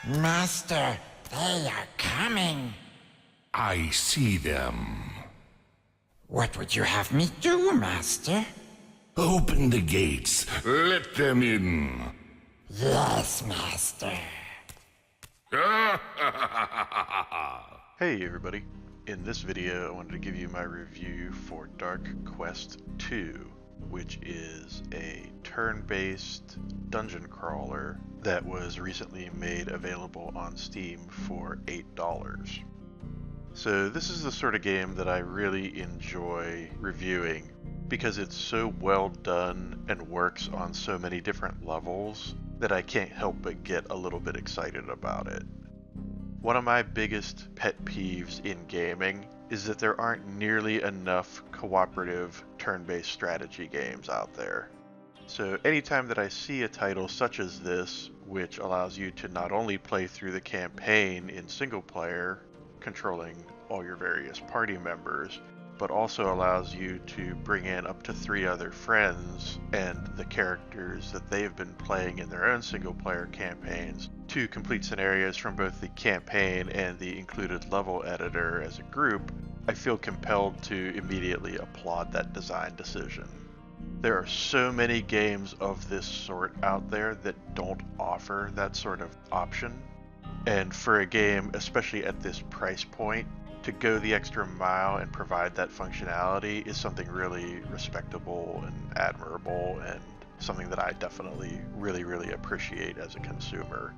Master, they are coming. I see them. What would you have me do, Master? Open the gates. Let them in. Yes, Master. Hey everybody, in this video I wanted to give you my review for Dark Quest II, which is a turn-based dungeon crawler that was recently made available on Steam for $8. So this is the sort of game that I really enjoy reviewing because it's so well done and works on so many different levels that I can't help but get a little bit excited about it. One of my biggest pet peeves in gaming is that there aren't nearly enough cooperative turn-based strategy games out there. So anytime that I see a title such as this, which allows you to not only play through the campaign in single player, controlling all your various party members, but also allows you to bring in up to 3 other friends and the characters that they've been playing in their own single player campaigns to complete scenarios from both the campaign and the included level editor as a group, I feel compelled to immediately applaud that design decision. There are so many games of this sort out there that don't offer that sort of option, and for a game, especially at this price point, to go the extra mile and provide that functionality is something really respectable and admirable, and something that I definitely really appreciate as a consumer.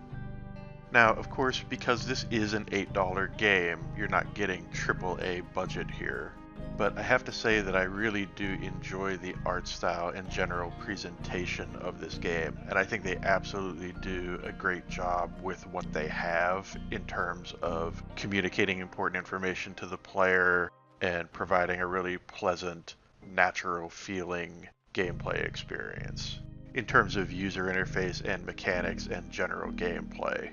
Now, of course, because this is an $8 game, you're not getting AAA budget here. But I have to say that I really do enjoy the art style and general presentation of this game, and I think they absolutely do a great job with what they have in terms of communicating important information to the player and providing a really pleasant, natural feeling gameplay experience in terms of user interface and mechanics and general gameplay.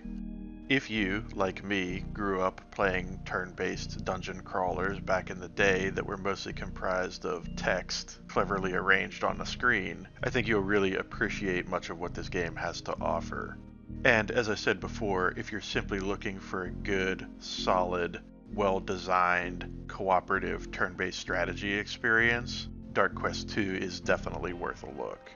If you, like me, grew up playing turn-based dungeon crawlers back in the day that were mostly comprised of text cleverly arranged on a screen, I think you'll really appreciate much of what this game has to offer. And as I said before, if you're simply looking for a good, solid, well-designed, cooperative turn-based strategy experience, Dark Quest II is definitely worth a look.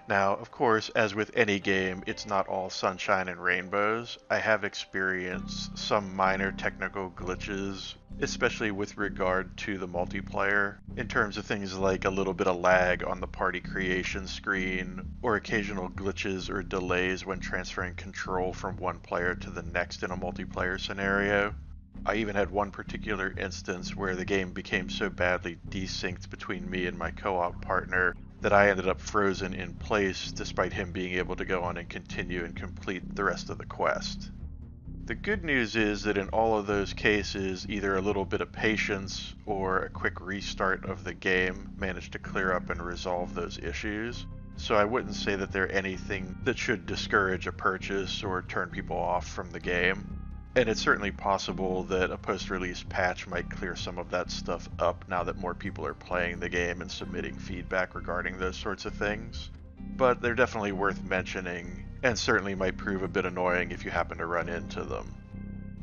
Now, of course, as with any game, it's not all sunshine and rainbows. I have experienced some minor technical glitches, especially with regard to the multiplayer, in terms of things like a little bit of lag on the party creation screen, or occasional glitches or delays when transferring control from one player to the next in a multiplayer scenario. I even had one particular instance where the game became so badly desynced between me and my co-op partner that I ended up frozen in place despite him being able to go on and continue and complete the rest of the quest. The good news is that in all of those cases, either a little bit of patience or a quick restart of the game managed to clear up and resolve those issues. So I wouldn't say that they're anything that should discourage a purchase or turn people off from the game. And it's certainly possible that a post-release patch might clear some of that stuff up now that more people are playing the game and submitting feedback regarding those sorts of things. But they're definitely worth mentioning, and certainly might prove a bit annoying if you happen to run into them.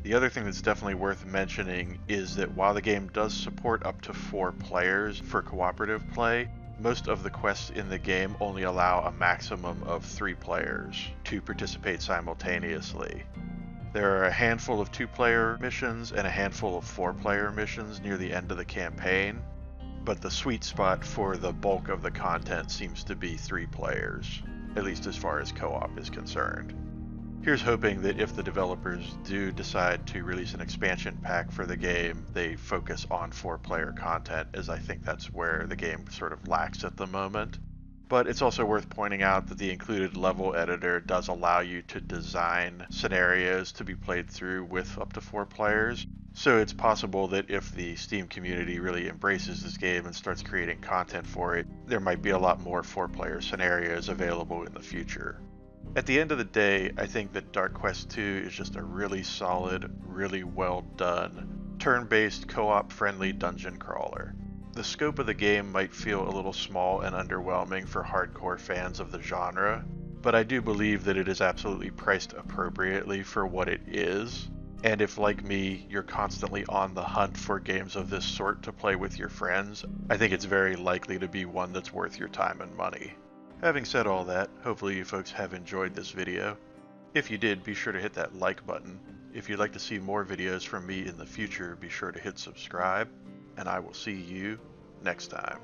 The other thing that's definitely worth mentioning is that while the game does support up to 4 players for cooperative play, most of the quests in the game only allow a maximum of 3 players to participate simultaneously. There are a handful of 2-player missions and a handful of 4-player missions near the end of the campaign, but the sweet spot for the bulk of the content seems to be 3 players, at least as far as co-op is concerned. Here's hoping that if the developers do decide to release an expansion pack for the game, they focus on 4-player content, as I think that's where the game sort of lacks at the moment. But it's also worth pointing out that the included level editor does allow you to design scenarios to be played through with up to 4 players. So it's possible that if the Steam community really embraces this game and starts creating content for it, there might be a lot more 4-player scenarios available in the future. At the end of the day, I think that Dark Quest II is just a really solid, really well done, turn-based co-op friendly dungeon crawler. The scope of the game might feel a little small and underwhelming for hardcore fans of the genre, but I do believe that it is absolutely priced appropriately for what it is. And if, like me, you're constantly on the hunt for games of this sort to play with your friends, I think it's very likely to be one that's worth your time and money. Having said all that, hopefully you folks have enjoyed this video. If you did, be sure to hit that like button. If you'd like to see more videos from me in the future, be sure to hit subscribe, and I will see you next time.